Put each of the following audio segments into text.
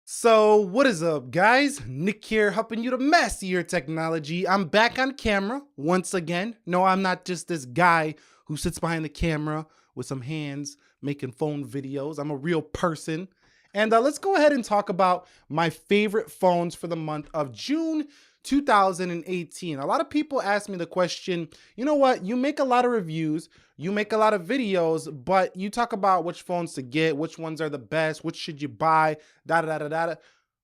So what is up, guys? Nick here, helping you to master your technology. I'm back on camera once again. No, I'm not just this guy who sits behind the camera with some hands making phone videos. I'm a real person. And let's go ahead and talk about my favorite phones for the month of June 2018. A lot of people ask me the question, you know what? You make a lot of reviews, you make a lot of videos, but you talk about which phones to get, which ones are the best, which should you buy, da da da da da.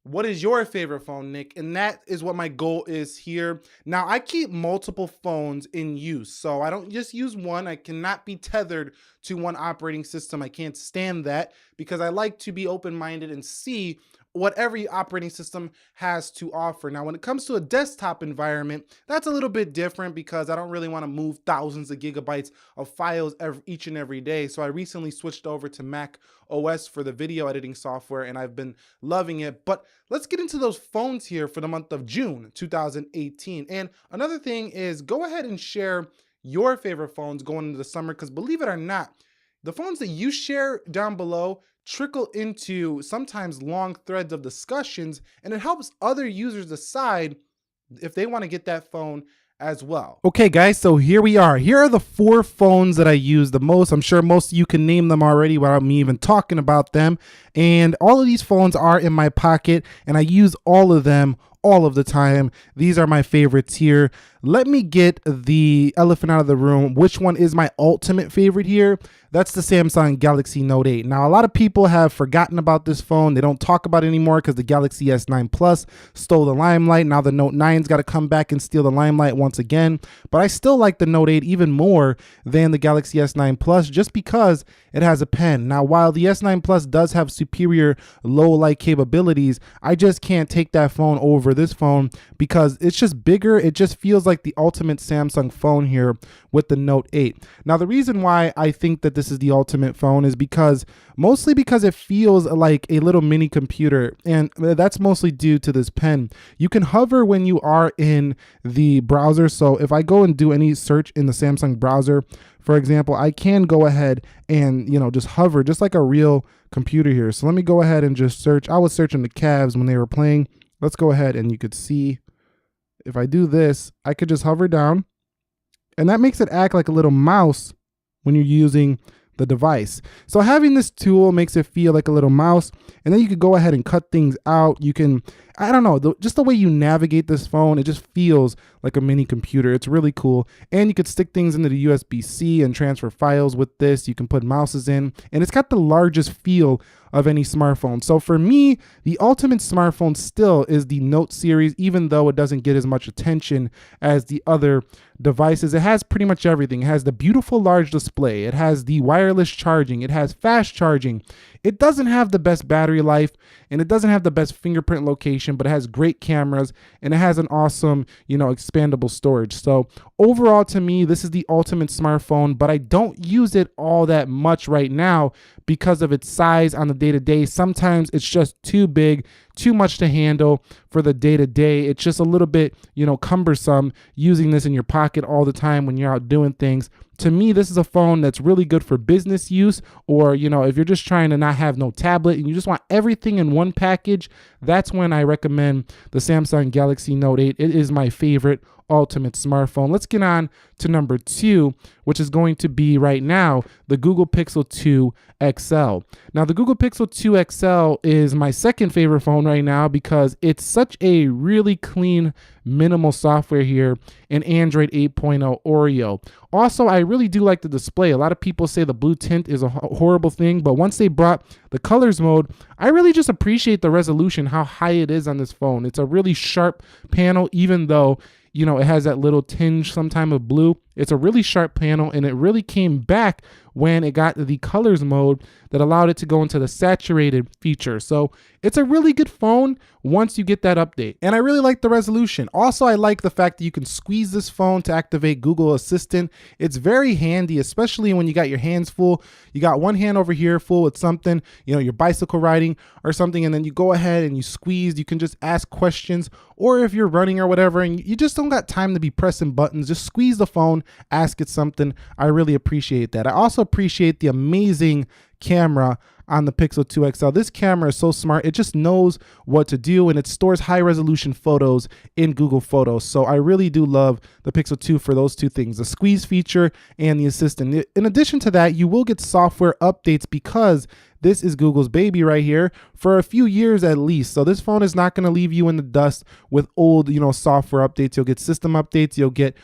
What is your favorite phone, Nick? And that is what my goal is here. Now, I keep multiple phones in use, so I don't just use one. I cannot be tethered to one operating system. I can't stand that because I like to be open-minded and see what every operating system has to offer. Now, when it comes to a desktop environment, that's a little bit different because I don't really want to move thousands of gigabytes of files each and every day. So I recently switched over to Mac OS for the video editing software, and I've been loving it. But let's get into those phones here for the month of June 2018. And another thing is, go ahead and share your favorite phones going into the summer, because believe it or not, the phones that you share down below trickle into sometimes long threads of discussions, and it helps other users decide if they want to get that phone as well. Okay, guys, so here we are. Here are the 4 phones that I use the most. I'm sure most of you can name them already without me even talking about them. And all of these phones are in my pocket, and I use all of them all of the time. These are my favorites here. Let me get the elephant out of the room. Which one is my ultimate favorite here? That's the Samsung Galaxy Note 8. Now, a lot of people have forgotten about this phone. They don't talk about it anymore because the Galaxy S9 Plus stole the limelight. Now the Note 9's got to come back and steal the limelight once again. But I still like the Note 8 even more than the Galaxy S9 Plus just because it has a pen. Now, while the S9 Plus does have superior low light capabilities, I just can't take that phone over this phone because it's just bigger. It just feels like the ultimate Samsung phone here with the Note 8. Now, the reason why I think that this is the ultimate phone is mostly because it feels like a little mini computer, and that's mostly due to this pen. You can hover when you are in the browser. So if I go and do any search in the Samsung browser, for example, I can go ahead and, just hover just like a real computer here. So let me go ahead and just search. I was searching the Cavs when they were playing. Let's go ahead and you could see if I do this, I could just hover down, and that makes it act like a little mouse when you're using the device. So having this tool makes it feel like a little mouse, and then you could go ahead and cut things out. You can, I don't know, just the way you navigate this phone, it just feels like a mini computer. It's really cool. And you could stick things into the USB-C and transfer files with this. You can put mouses in, and it's got the largest feel of any smartphone. So for me, the ultimate smartphone still is the Note series, even though it doesn't get as much attention as the other devices. It has pretty much everything. It has the beautiful large display. It has the wireless charging. It has fast charging. It doesn't have the best battery life, and it doesn't have the best fingerprint location, but it has great cameras, and it has an awesome, expandable storage. So overall, to me, this is the ultimate smartphone, but I don't use it all that much right now because of its size on the day-to-day. Sometimes it's just too big, too much to handle for the day-to-day. It's just a little bit, cumbersome using this in your pocket all the time when you're out doing things. To me, this is a phone that's really good for business use, or, if you're just trying to not have no tablet and you just want everything in one package, that's when I recommend the Samsung Galaxy Note 8. It is my favorite ultimate smartphone. Let's get on to number 2, which is going to be right now the Google Pixel 2 XL. Now, the Google Pixel 2 XL is my second favorite phone right now because it's such a really clean, minimal software here in Android 8.0 Oreo. Also, I really do like the display. A lot of people say the blue tint is a horrible thing, but once they brought the colors mode, I really just appreciate the resolution, how high it is on this phone. It's a really sharp panel, even though it has that little tinge sometime of blue. It's a really sharp panel, and it really came back when it got the colors mode that allowed it to go into the saturated feature. So it's a really good phone once you get that update. And I really like the resolution. Also, I like the fact that you can squeeze this phone to activate Google Assistant. It's very handy, especially when you got your hands full. You got one hand over here full with something, you're bicycle riding or something, and then you go ahead and you squeeze. You can just ask questions, or if you're running or whatever and you just don't got time to be pressing buttons, just squeeze the phone, ask it something. I really appreciate that. I also appreciate the amazing camera on the Pixel 2 XL. This camera is so smart. It just knows what to do, and it stores high resolution photos in Google Photos. So I really do love the Pixel 2 for those two things, the squeeze feature and the assistant. In addition to that, you will get software updates because this is Google's baby right here for a few years at least. So this phone is not going to leave you in the dust with old, software updates. You'll get system updates, you'll get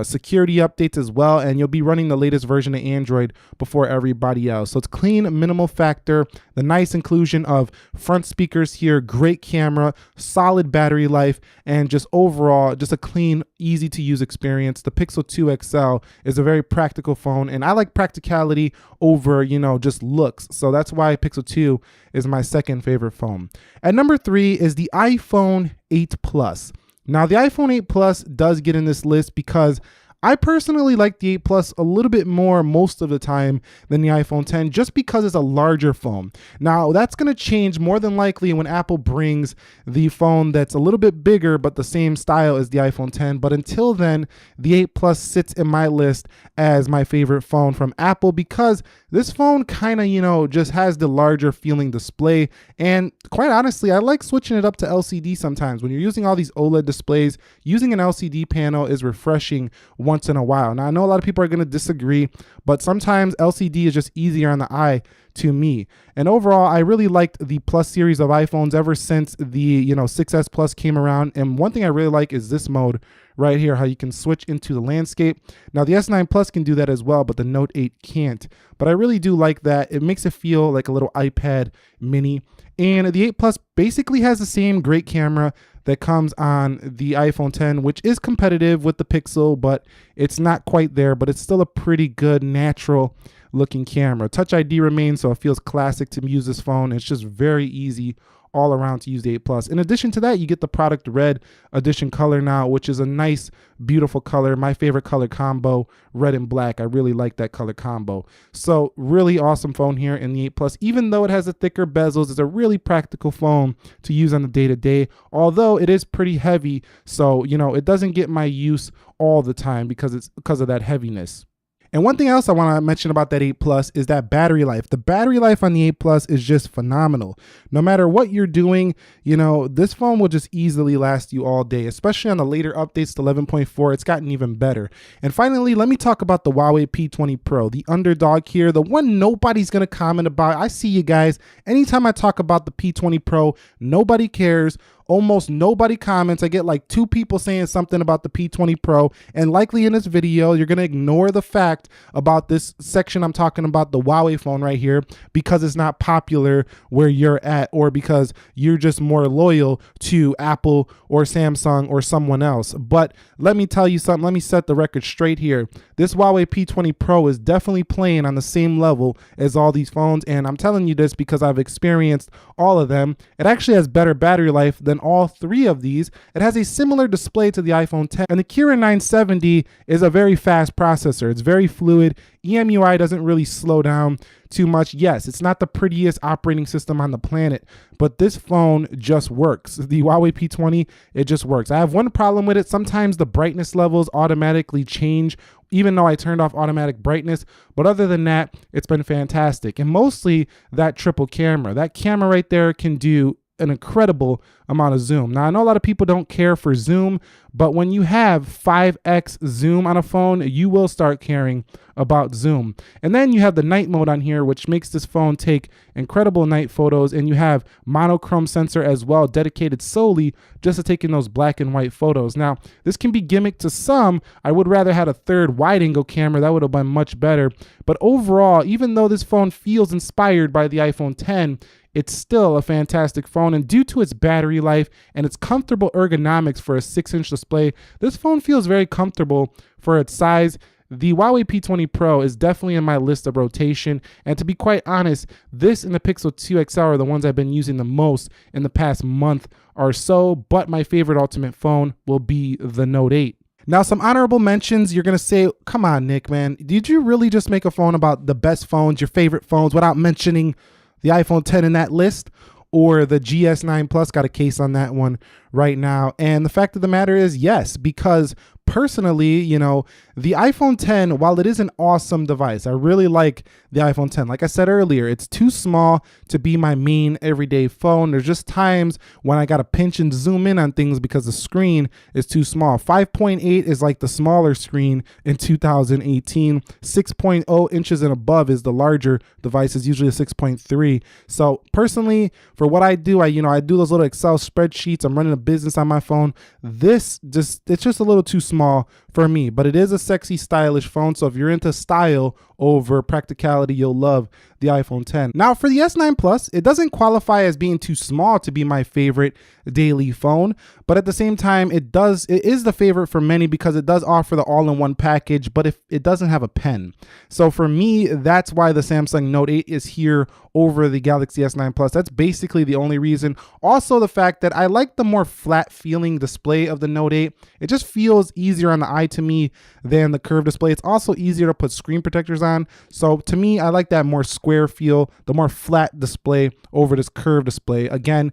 security updates as well, and you'll be running the latest version of Android before everybody else. So it's clean, minimal factor, the nice inclusion of front speakers here, great camera, solid battery life, and just overall, just a clean, easy to use experience. The Pixel 2 XL is a very practical phone, and I like practicality over, just looks. So that's why Pixel 2 is my second favorite phone. At number 3 is the iPhone 8 Plus. Now the iPhone 8 Plus does get in this list because I personally like the 8 Plus a little bit more most of the time than the iPhone 10 just because it's a larger phone. Now that's going to change more than likely when Apple brings the phone that's a little bit bigger but the same style as the iPhone 10. But until then, the 8 Plus sits in my list as my favorite phone from Apple because this phone kind of, just has the larger feeling display. And quite honestly, I like switching it up to LCD sometimes. When you're using all these OLED displays, using an LCD panel is refreshing once in a while. Now I know a lot of people are going to disagree, but sometimes LCD is just easier on the eye to me. And overall, I really liked the Plus series of iPhones ever since the 6S Plus came around. And one thing I really like is this mode right here, how you can switch into the landscape. Now the S9 Plus can do that as well, but the Note 8 can't. But I really do like that. It makes it feel like a little iPad mini. And the 8 Plus basically has the same great camera that comes on the iPhone 10, which is competitive with the Pixel, but it's not quite there, but it's still a pretty good natural looking camera. Touch ID remains, so it feels classic to use this phone. It's just very easy all around to use the 8 Plus. In addition to that, you get the product red edition color now, which is a nice, beautiful color. My favorite color combo, red and black. I really like that color combo. So really awesome phone here in the 8 Plus. Even though it has a thicker bezels, it's a really practical phone to use on the day-to-day, although it is pretty heavy. So, it doesn't get my use all the time because of that heaviness. And one thing else I want to mention about that 8 Plus is that battery life. The battery life on the 8 Plus is just phenomenal. No matter what you're doing, this phone will just easily last you all day, especially on the later updates to 11.4. It's gotten even better. And finally, let me talk about the Huawei P20 Pro, the underdog here, the one nobody's going to comment about. I see you guys. Anytime I talk about the P20 Pro, nobody cares. Almost nobody comments. I get like 2 people saying something about the P20 Pro, and likely in this video, you're going to ignore the fact about this section I'm talking about, the Huawei phone right here, because it's not popular where you're at, or because you're just more loyal to Apple or Samsung or someone else. But let me tell you something. Let me set the record straight here. This Huawei P20 Pro is definitely playing on the same level as all these phones, and I'm telling you this because I've experienced all of them. It actually has better battery life than all 3 of these. It has a similar display to the iPhone 10, and the Kirin 970 is a very fast processor. It's very fluid. EMUI doesn't really slow down too much. Yes, it's not the prettiest operating system on the planet, but this phone just works. The Huawei P20, it just works. I have one problem with it. Sometimes the brightness levels automatically change, even though I turned off automatic brightness. But other than that, it's been fantastic. And mostly that triple camera. That camera right there can do an incredible amount of zoom. Now, I know a lot of people don't care for zoom, but when you have 5x zoom on a phone, you will start caring about zoom. And then you have the night mode on here, which makes this phone take incredible night photos, and you have monochrome sensor as well, dedicated solely just to taking those black and white photos. Now, this can be gimmicked to some. I would rather had a third wide angle camera. That would have been much better. But overall, even though this phone feels inspired by the iPhone 10, it's still a fantastic phone, and due to its battery life and its comfortable ergonomics for a 6-inch display, this phone feels very comfortable for its size. The Huawei P20 Pro is definitely in my list of rotation, and to be quite honest, this and the Pixel 2 XL are the ones I've been using the most in the past month or so, but my favorite ultimate phone will be the Note 8. Now, some honorable mentions. You're going to say, come on, Nick, man, did you really just make a phone about the best phones, your favorite phones, without mentioning the iPhone 10 in that list? Or the GS9 Plus? Got a case on that one right now. And the fact of the matter is, yes, because personally, you know, the iPhone 10, while it is an awesome device, I really like the iPhone 10. Like I said earlier, it's too small to be my main everyday phone. There's just times when I got to pinch and zoom in on things because the screen is too small. 5.8 is like the smaller screen in 2018. 6.0 inches and above is the larger device, is usually a 6.3. So personally, for what I do, I do those little Excel spreadsheets. I'm running a business on my phone. It's just a little too small for me, but it is a sexy, stylish phone. So if you're into style over practicality, you'll love the iPhone 10. Now for the S9 Plus, it doesn't qualify as being too small to be my favorite daily phone, but at the same time, it is the favorite for many because it does offer the all-in-one package, but if it doesn't have a pen. So for me, that's why the Samsung Note 8 is here over the Galaxy S9 Plus. That's basically the only reason. Also the fact that I like the more flat feeling display of the Note 8. It just feels easier on the eye to me than the curved display. It's also easier to put screen protectors on. So to me, I like that more square feel, the more flat display over this curved display. Again,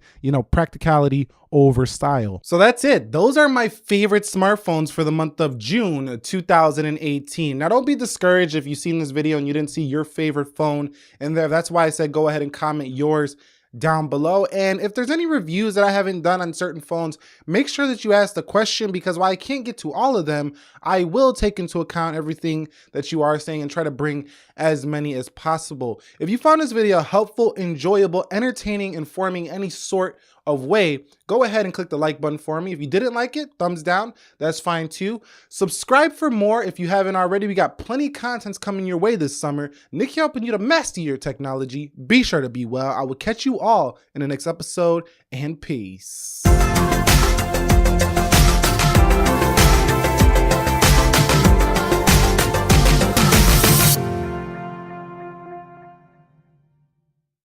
practicality over style. So that's it. Those are my favorite smartphones for the month of June 2018. Now don't be discouraged if you've seen this video and you didn't see your favorite phone in there. That's why I said go ahead and comment yours down below. And if there's any reviews that I haven't done on certain phones, make sure that you ask the question, because while I can't get to all of them, I will take into account everything that you are saying and try to bring as many as possible. If you found this video helpful, enjoyable, entertaining, informing, any sort of way, go ahead and click the like button for me. If you didn't like it, thumbs down, that's fine too. Subscribe for more if you haven't already. We got plenty of contents coming your way this summer. Nick helping you to master your technology. Be sure to be well. I will catch you all in the next episode, and peace.